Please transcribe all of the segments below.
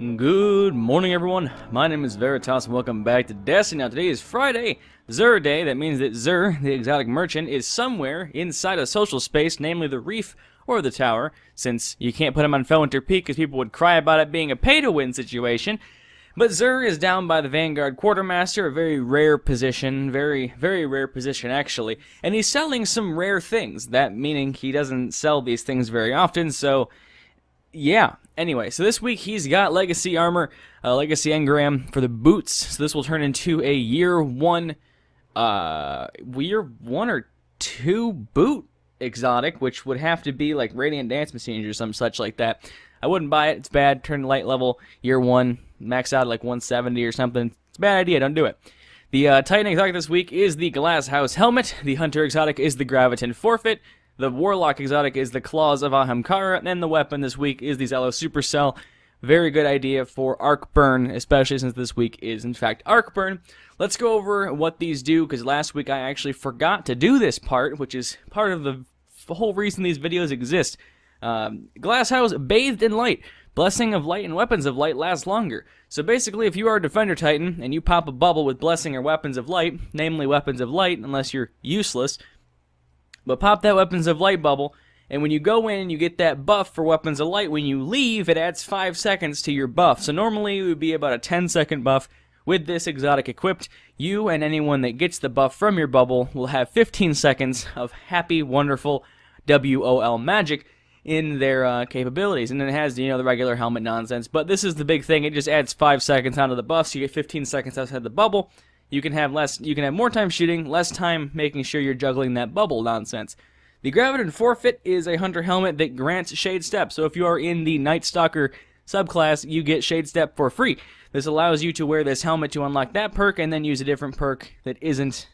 Good morning, everyone. My name is Veritas, and welcome back to Destiny. Now, today is Friday, Xur Day. That means that Xur, the exotic merchant, is somewhere inside a social space, namely the Reef or the Tower, since you can't put him on Felwinter Peak because people would cry about it being a pay-to-win situation. But Xur is down by the Vanguard Quartermaster, a very rare position, very rare position, actually. And he's selling some rare things, that meaning he doesn't sell these things very often, so yeah. Anyway, so this week he's got Legacy Armor, Legacy Engram for the boots. So this will turn into a year one or two boot exotic, which would have to be like Radiant Dance Machines or some such like that. I wouldn't buy it. It's bad. Turn light level year one, max out at like 170 or something. It's a bad idea. Don't do it. The Titan exotic this week is the Glass House Helmet. The Hunter exotic is the Graviton Forfeit. The Warlock exotic is the Claws of Ahamkara, and the weapon this week is the Xalo Supercell. Very good idea for Arc Burn, especially since this week is, in fact, Arc Burn. Let's go over what these do, because last week I actually forgot to do this part, which is part of the whole reason these videos exist. Glass House, Bathed in Light. Blessing of Light and Weapons of Light last longer. So basically, if you are a Defender Titan, and you pop a bubble with Blessing or Weapons of Light, namely Weapons of Light, unless you're useless, but pop that Weapons of Light bubble, and when you go in, you get that buff for Weapons of Light. When you leave, it adds 5 seconds to your buff. So normally it would be about a 10-second buff. With this exotic equipped, you and anyone that gets the buff from your bubble will have 15 seconds of happy, wonderful WOL magic in their capabilities. And then it has, the regular helmet nonsense. But this is the big thing. It just adds 5 seconds onto the buff, so you get 15 seconds outside the bubble. You can have more time shooting, less time making sure you're juggling that bubble nonsense. The Graviton Forfeit is a Hunter helmet that grants Shade Step. So if you are in the Night Stalker subclass, you get Shade Step for free. This allows you to wear this helmet to unlock that perk and then use a different perk that isn't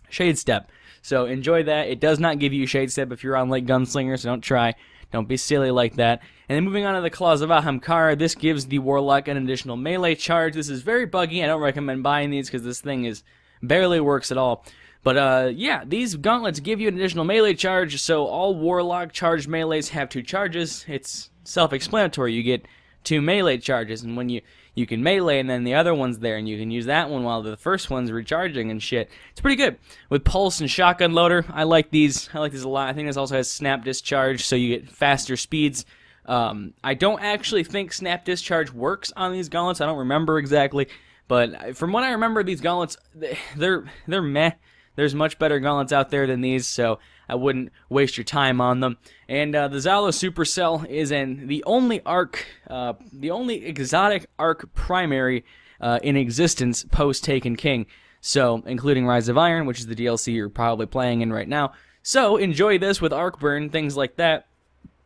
Shade Step. So enjoy that. It does not give you Shade Step if you're on Lake Gunslinger, so don't try. Don't be silly like that. And then moving on to the Claws of Ahamkara, this gives the Warlock an additional melee charge. This is very buggy. I don't recommend buying these because this thing barely works at all. But yeah, these gauntlets give you an additional melee charge, so all Warlock charged melees have 2 charges. It's self-explanatory. You get 2 melee charges, and when you can melee, and then the other one's there, and you can use that one while the first one's recharging and shit. It's pretty good. With Pulse and Shotgun Loader, I like these a lot. I think this also has Snap Discharge, so you get faster speeds. I don't actually think Snap Discharge works on these gauntlets. I don't remember exactly, but from what I remember, these gauntlets, they're meh. There's much better gauntlets out there than these, so I wouldn't waste your time on them. And the Xalo Supercell is the only exotic arc primary in existence post Taken King. So, including Rise of Iron, which is the DLC you're probably playing in right now. So, enjoy this with Arc Burn, things like that.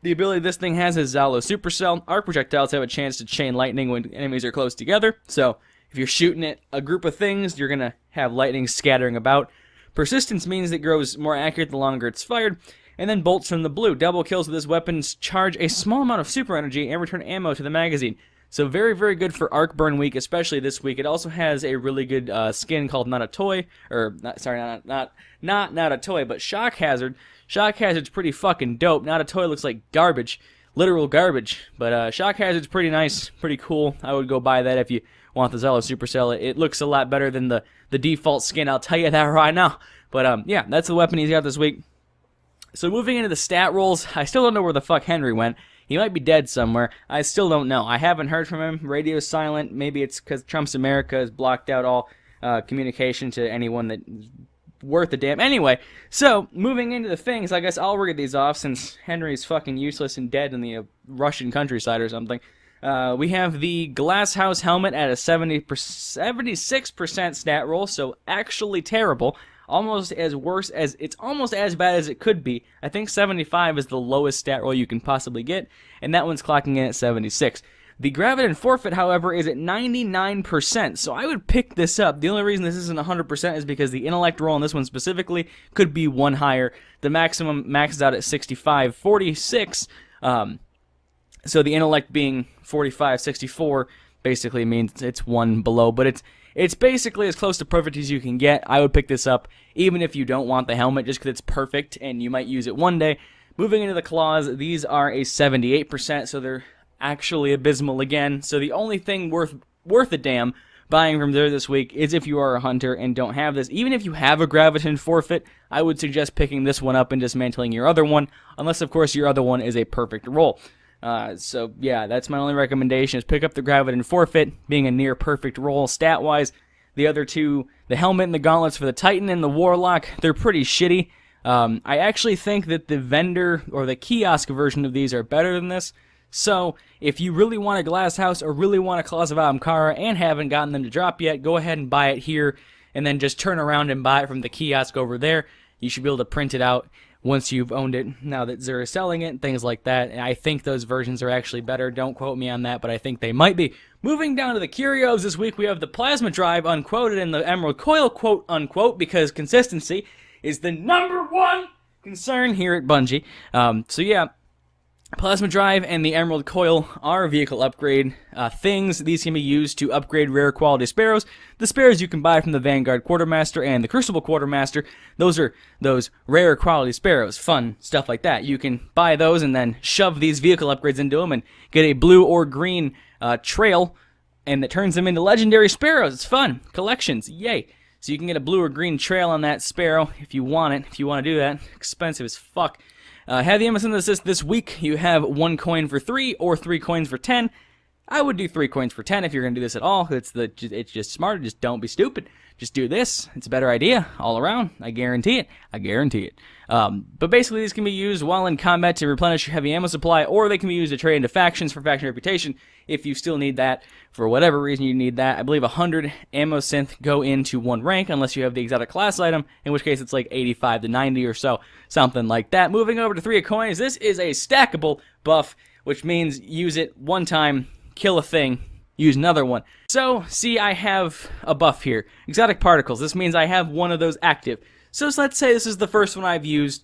The ability this thing has is Xalo Supercell. Arc projectiles have a chance to chain lightning when enemies are close together. So, if you're shooting at a group of things, you're going to have lightning scattering about. Persistence means it grows more accurate the longer it's fired. And then Bolts from the Blue. Double kills with this weapon charge a small amount of super energy and return ammo to the magazine. So very good for Arc Burn week, especially this week. It also has a really good skin called Not a Toy. Not a Toy, but Shock Hazard. Shock Hazard's pretty fucking dope. Not a Toy looks like garbage. Literal garbage. But Shock Hazard's pretty nice, pretty cool. I would go buy that if you want the Xalo Supercell. It looks a lot better than the default skin, I'll tell you that right now. But yeah, that's the weapon he's got this week. So moving into the stat rolls, I still don't know where the fuck Henry went. He might be dead somewhere. I still don't know. I haven't heard from him. Radio's silent. Maybe it's because Trump's America has blocked out all communication to anyone that's worth a damn. Anyway, so moving into the things, I guess I'll read these off since Henry's fucking useless and dead in the Russian countryside or something. We have the Glass House Helmet at a 76% stat roll, so actually terrible. Almost as bad as it could be. I think 75 is the lowest stat roll you can possibly get, and that one's clocking in at 76. The Graviton Forfeit, however, is at 99%, so I would pick this up. The only reason this isn't 100% is because the Intellect roll on this one specifically could be 1 higher. The maximum maxes out at 65, 46. So the Intellect being 45, 64 basically means it's 1 below, but it's basically as close to perfect as you can get. I would pick this up, even if you don't want the helmet, just because it's perfect, and you might use it one day. Moving into the claws, these are a 78%, so they're actually abysmal again. So the only thing worth a damn buying from there this week is if you are a hunter and don't have this. Even if you have a Graviton Forfeit, I would suggest picking this one up and dismantling your other one, unless of course your other one is a perfect roll. So yeah, that's my only recommendation, is pick up the Graviton Forfeit, being a near perfect roll stat-wise. The other two, the helmet and the gauntlets for the Titan and the Warlock, they're pretty shitty. I actually think that the vendor or the kiosk version of these are better than this. So if you really want a Glass House or really want a Claws of Ahamkara and haven't gotten them to drop yet, go ahead and buy it here and then just turn around and buy it from the kiosk over there. You should be able to print it out once you've owned it, now that Xur is selling it, things like that. And I think those versions are actually better. Don't quote me on that, but I think they might be. Moving down to the curios this week, we have the Plasma Drive unquoted and the Emerald Coil quote unquote, because consistency is the #1 concern here at Bungie. So yeah, Plasma Drive and the Emerald Coil are vehicle upgrade things. These can be used to upgrade rare quality sparrows. The sparrows you can buy from the Vanguard Quartermaster and the Crucible Quartermaster, those are those rare quality sparrows. Fun stuff like that. You can buy those and then shove these vehicle upgrades into them and get a blue or green trail, and that turns them into legendary sparrows. It's fun. Collections. Yay. So you can get a blue or green trail on that sparrow if you want it, if you want to do that. Expensive as fuck. Have the Amazon Assist this week. You have 1 coin for 3 or 3 coins for 10. I would do 3 coins for 10 if you're going to do this at all. It's just smarter. Just don't be stupid. Just do this. It's a better idea all around. I guarantee it. I guarantee it. But basically, these can be used while in combat to replenish your heavy ammo supply, or they can be used to trade into factions for faction reputation if you still need that. For whatever reason you need that. I believe 100 ammo synth go into 1 rank, unless you have the exotic class item, in which case it's like 85 to 90 or so, something like that. Moving over to 3 of coins, this is a stackable buff, which means use it 1 time, kill a thing, use another one. So, see, I have a buff here. Exotic Particles. This means I have 1 of those active. So let's say this is the first one I've used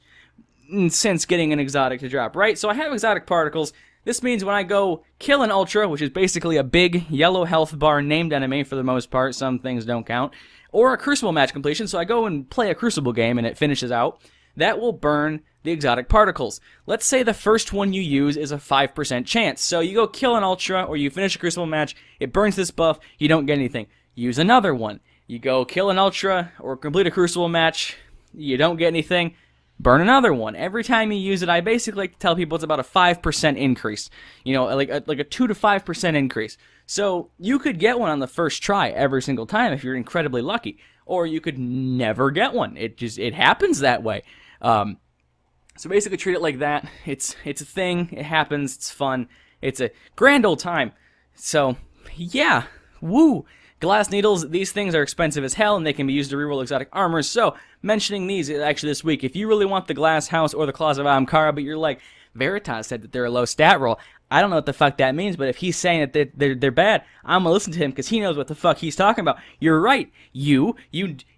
since getting an exotic to drop, right? So I have Exotic Particles. This means when I go kill an Ultra, which is basically a big yellow health bar named enemy for the most part, some things don't count, or a Crucible match completion, so I go and play a Crucible game and it finishes out, that will burn the Exotic Particles. Let's say the first one you use is a 5% chance. So you go kill an Ultra or you finish a Crucible match, it burns this buff, you don't get anything. Use another one. You go kill an Ultra or complete a Crucible match, you don't get anything, burn another one. Every time you use it, I basically like to tell people it's about a 5% increase. You know, like a 2 to 5% increase. So you could get one on the first try every single time if you're incredibly lucky. Or you could never get one. It happens that way. So basically treat it like that. It's a thing. It happens. It's fun. It's a grand old time. So, yeah. Woo! Glass Needles, these things are expensive as hell, and they can be used to reroll exotic armors. So, mentioning these actually this week, if you really want the Glass House or the Claws of Ahamkara, but you're like, Veritas said that they're a low stat roll. I don't know what the fuck that means, but if he's saying that they're bad, I'm gonna listen to him because he knows what the fuck he's talking about. You're right. You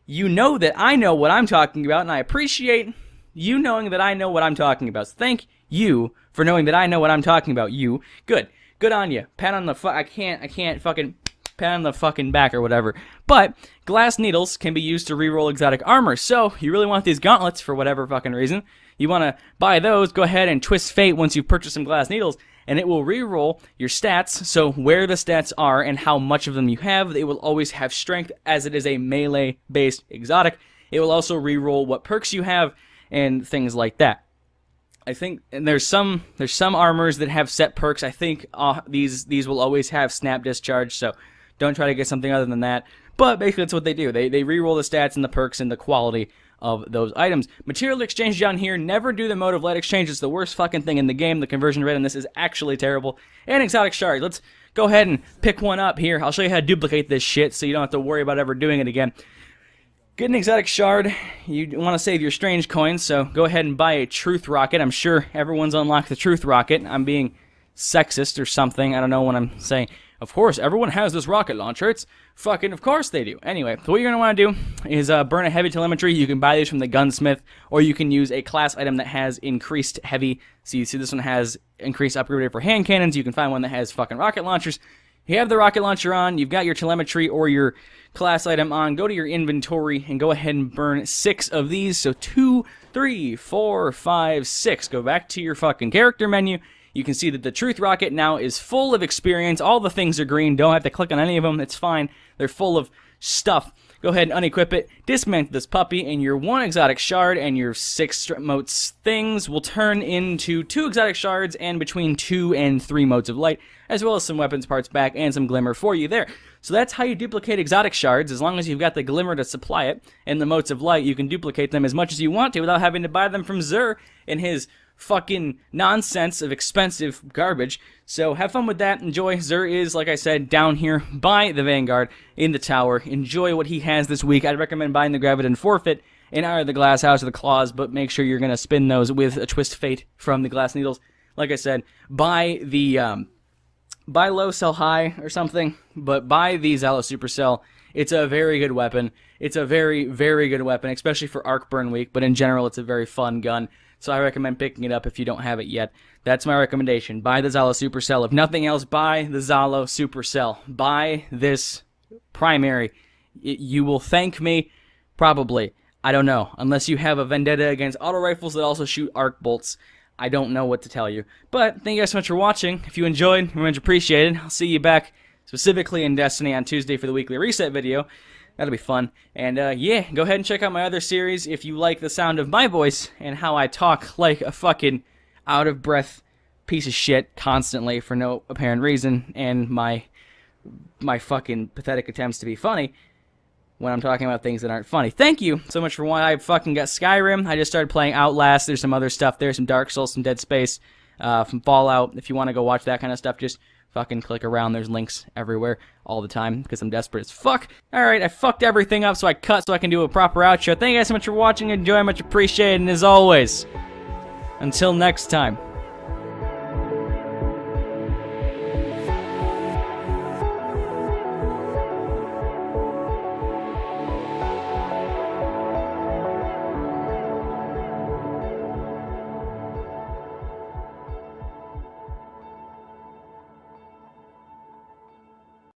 know that I know what I'm talking about, and I appreciate you knowing that I know what I'm talking about. So thank you for knowing that I know what I'm talking about. You good on you. Pat on the I can't fucking pat on the fucking back or whatever. But Glass Needles can be used to reroll exotic armor. So you really want these gauntlets for whatever fucking reason. You want to buy those, go ahead and twist fate once you've purchased some Glass Needles, and it will reroll your stats. So where the stats are and how much of them you have, they will always have strength, as it is a melee-based exotic. It will also reroll what perks you have and things like that. I think, and there's some armors that have set perks. I think these will always have snap discharge, so don't try to get something other than that. But basically that's what they do. They reroll the stats and the perks and the quality of those items. Material exchange down here, never do the mode of light exchange. It's the worst fucking thing in the game. The conversion rate on this is actually terrible. And exotic shards. Let's go ahead and pick one up here. I'll show you how to duplicate this shit so you don't have to worry about ever doing it again. Get an exotic shard. You want to save your strange coins, so go ahead and buy a truth rocket. I'm sure everyone's unlocked the truth rocket. I'm being sexist or something. I don't know what I'm saying. Of course, everyone has this rocket launcher. It's fucking, of course they do. Anyway, so what you're going to want to do is burn a heavy telemetry. You can buy these from the gunsmith, or you can use a class item that has increased heavy. So you see this one has increased upgrade rate for hand cannons. You can find one that has fucking rocket launchers. You have the rocket launcher on, you've got your telemetry or your class item on, go to your inventory and go ahead and burn 6 of these. So 2, 3, 4, 5, 6. Go back to your fucking character menu. You can see that the Truth Rocket now is full of experience. All the things are green. Don't have to click on any of them. It's fine. They're full of stuff. Go ahead and unequip it, dismantle this puppy, and your 1 exotic shard and your 6 motes things will turn into 2 exotic shards and between 2 and 3 motes of light, as well as some weapons parts back and some glimmer for you there. So that's how you duplicate exotic shards. As long as you've got the glimmer to supply it and the motes of light, you can duplicate them as much as you want to without having to buy them from Xur and his fucking nonsense of expensive garbage. So have fun with that. Enjoy. Xur is, like I said, down here by the Vanguard in the tower. Enjoy what he has this week. I'd recommend buying the Graviton Forfeit in either the Glass House or the Claws, but make sure you're going to spin those with a Twist Fate from the Glass Needles. Like I said, buy low, sell high or something, but buy the Zalo Supercell. It's a very good weapon. It's a very, very good weapon, especially for Arc Burn Week, but in general, it's a very fun gun. So I recommend picking it up if you don't have it yet. That's my recommendation. Buy the Zalo Supercell. If nothing else, buy the Zalo Supercell. Buy this primary. You will thank me, probably. I don't know. Unless you have a vendetta against auto rifles that also shoot arc bolts. I don't know what to tell you. But thank you guys so much for watching. If you enjoyed, very much appreciated. I'll see you back specifically in Destiny on Tuesday for the weekly reset video. That'll be fun. And yeah, go ahead and check out my other series if you like the sound of my voice and how I talk like a fucking out-of-breath piece of shit constantly for no apparent reason, and my fucking pathetic attempts to be funny when I'm talking about things that aren't funny. Thank you so much for watching. I fucking got Skyrim. I just started playing Outlast. There's some other stuff there, some Dark Souls, some Dead Space, from Fallout. If you want to go watch that kind of stuff, just fucking click around. There's links everywhere all the time because I'm desperate as fuck. Alright, I fucked everything up, so I cut so I can do a proper outro. Thank you guys so much for watching. Enjoy, much appreciated, and as always, until next time.